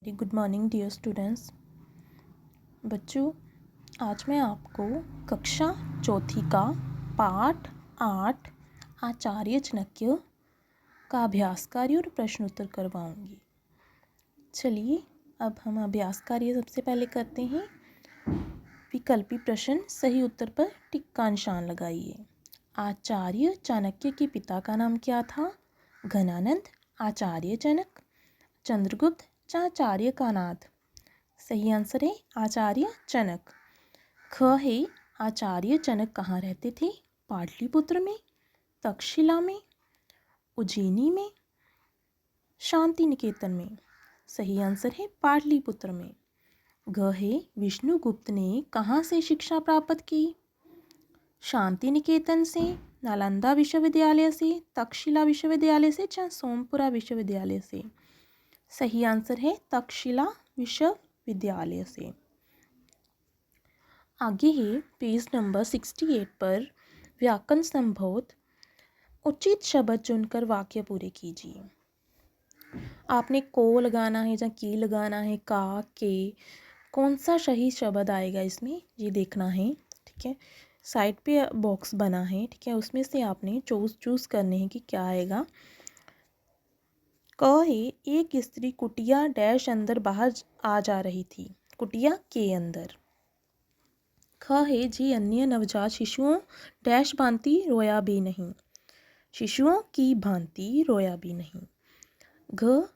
Very good morning dear students. बच्चों, आज मैं आपको कक्षा चौथी का पाठ 8 आचार्य चाणक्य का अभ्यास कार्य और प्रश्नोत्तर करवाऊंगी। चलिए अब हम अभ्यास कार्य सबसे पहले करते हैं। विकल्पी प्रश्न सही उत्तर पर टिक का निशान लगाइए। आचार्य चाणक्य के पिता का नाम क्या था? घनानंद, आचार्य जनक, चंद्रगुप्त, आचार्य कानाद। सही आंसर है आचार्य जनक। ख है आचार्य जनक कहाँ रहते थे? पाटलिपुत्र में, तक्षशिला में, उज्जैनी में, शांति निकेतन में। सही आंसर है पाटलिपुत्र में। घ है विष्णुगुप्त ने कहाँ से शिक्षा प्राप्त की? शांति निकेतन से, नालंदा विश्वविद्यालय से, तक्षशिला विश्वविद्यालय से या सोमपुरा विश्वविद्यालय से। सही आंसर है तक्षशिला विश्वविद्यालय से। आगे है पेज नंबर 68 पर व्याकरण संबोध उचित शब्द चुनकर वाक्य पूरे कीजिए। आपने को लगाना है या की लगाना है, का, के, कौन सा सही शब्द आएगा इसमें ये देखना है। ठीक है, साइड पे बॉक्स बना है, ठीक है, उसमें से आपने चूज करने हैं कि क्या आएगा। क है एक स्त्री कुटिया डैश अंदर बाहर आ जा रही थी, कुटिया के अंदर। ख है जी अन्य नवजात शिशुओं डैश भांति रोया भी नहीं, शिशुओं की भांति रोया भी नहीं। घ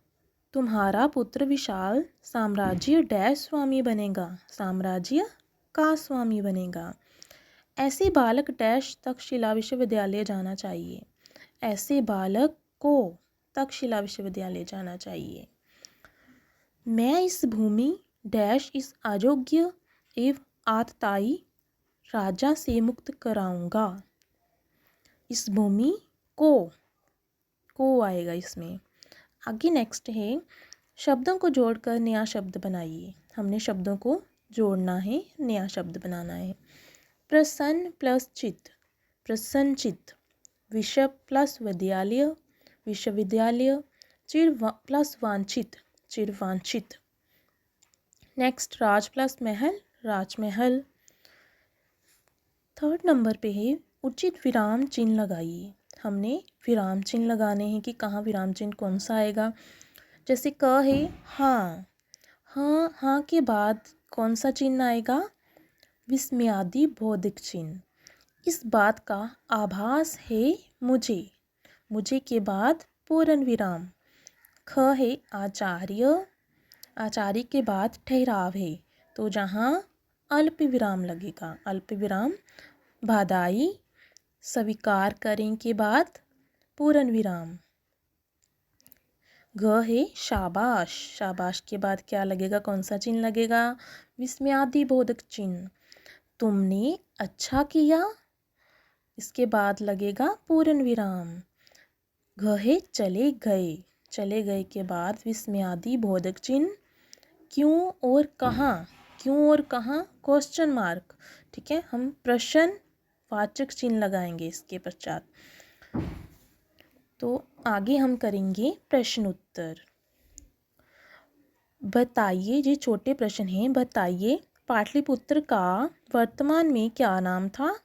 तुम्हारा पुत्र विशाल साम्राज्य डैश स्वामी बनेगा, साम्राज्य का स्वामी बनेगा। ऐसे बालक डैश तक्षशिला विश्वविद्यालय जाना चाहिए, ऐसे बालक को तक्षशिला विश्वविद्यालय जाना चाहिए। मैं इस भूमि डैश इस अयोग्य एवं आतताई राजा से मुक्त कराऊंगा। इस भूमि को आएगा इसमें। आगे नेक्स्ट है शब्दों को जोड़कर नया शब्द बनाइए। हमने शब्दों को जोड़ना है, नया शब्द बनाना है। प्रसन्न प्लस चित्त, प्रसन्नचित्त। विश्व प्लस विद्यालय, विश्वविद्यालय। चिर प्लस वांछित, चिरवांछित। नेक्स्ट राज प्लस महल, राजमहल। थर्ड नंबर पे है उचित विराम चिन्ह लगाइए। हमने विराम चिन्ह लगाने हैं कि कहाँ विराम चिन्ह कौन सा आएगा। जैसे क है हाँ, हाँ हाँ के बाद कौन सा चिन्ह आएगा? विस्मयादि बोधक चिन्ह। इस बात का आभास है मुझे, मुझे के बाद पूर्ण विराम। ख है आचार्य, आचार्य के बाद ठहराव है, तो जहाँ अल्प विराम लगेगा, अल्प विराम। भादाई स्वीकार करें के बाद पूर्ण विराम। घ है शाबाश, शाबाश के बाद क्या लगेगा, कौन सा चिन्ह लगेगा? विस्मयादि बोधक चिन्ह। तुमने अच्छा किया, इसके बाद लगेगा पूर्ण विराम। घ है चले गए, चले गए के बाद विस्मयादि बोधक चिन्ह। क्यों और कहाँ, क्यों और कहाँ क्वेश्चन मार्क। ठीक है, हम प्रश्न वाचक चिन्ह लगाएंगे इसके पश्चात। तो आगे हम करेंगे प्रश्न उत्तर। बताइए, ये छोटे प्रश्न हैं। बताइए पाटलिपुत्र का वर्तमान में क्या नाम था?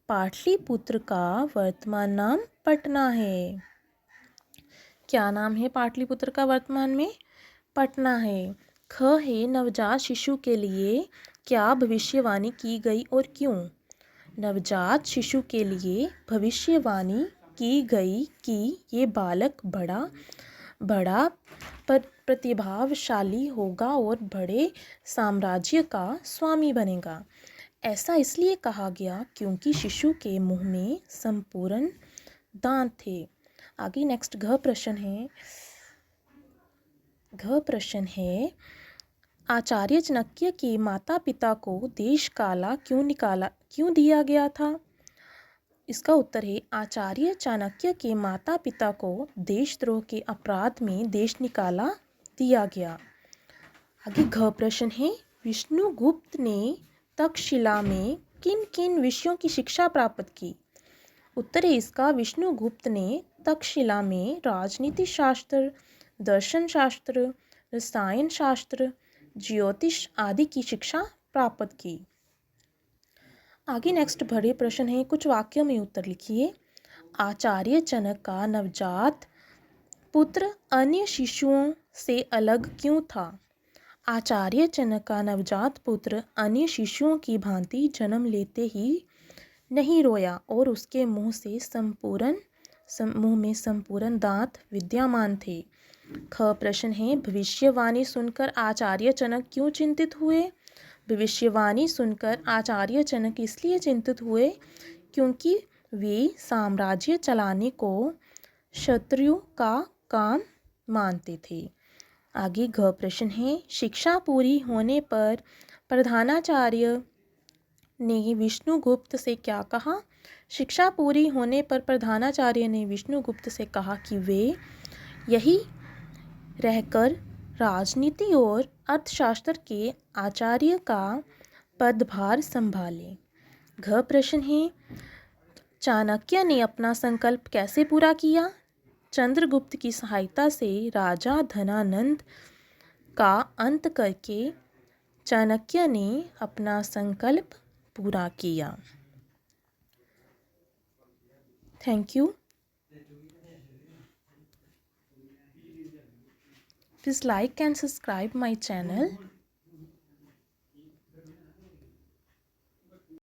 पाटलिपुत्र का वर्तमान नाम पटना है। क्या नाम है पाटलिपुत्र का वर्तमान में? पटना है। ख है नवजात शिशु के लिए क्या भविष्यवाणी की गई और क्यों? नवजात शिशु के लिए भविष्यवाणी की गई कि ये बालक बड़ा प्रतिभाशाली होगा और बड़े साम्राज्य का स्वामी बनेगा। ऐसा इसलिए कहा गया क्योंकि शिशु के मुंह में संपूर्ण दांत थे। आगे नेक्स्ट घ प्रश्न है आचार्य चाणक्य के माता पिता को देश काला क्यों दिया गया था? इसका उत्तर है आचार्य चाणक्य के माता पिता को देशद्रोह के अपराध में देश निकाला दिया गया। आगे घ प्रश्न है विष्णुगुप्त ने तक्षशिला में किन किन विषयों की शिक्षा प्राप्त की? उत्तर है इसका विष्णुगुप्त ने तक्षशिला में राजनीति शास्त्र, दर्शन शास्त्र, रसायन शास्त्र, ज्योतिष आदि की शिक्षा प्राप्त की। आगे नेक्स्ट बड़े प्रश्न है, कुछ वाक्यों में उत्तर लिखिए। आचार्य जनक का नवजात पुत्र अन्य शिशुओं से अलग क्यों था? आचार्य जनक का नवजात पुत्र अन्य शिशुओं की भांति जन्म लेते ही नहीं रोया और उसके मुंह में संपूर्ण दांत विद्यमान थे। ख प्रश्न है, भविष्यवाणी सुनकर आचार्य जनक क्यों चिंतित हुए? भविष्यवाणी सुनकर आचार्य जनक इसलिए चिंतित हुए क्योंकि वे साम्राज्य चलाने को क्षत्रियों का काम मानते थे। आगे घ प्रश्न है, शिक्षा पूरी होने पर प्रधानाचार्य ने विष्णुगुप्त से क्या कहा? शिक्षा पूरी होने पर प्रधानाचार्य ने विष्णुगुप्त से कहा कि वे यही रहकर राजनीति और अर्थशास्त्र के आचार्य का पदभार संभाले। घ प्रश्न है, चाणक्य ने अपना संकल्प कैसे पूरा किया? चंद्रगुप्त की सहायता से राजा धनानंद का अंत करके चाणक्य ने अपना संकल्प पूरा किया। Thank you. Please like and subscribe my channel.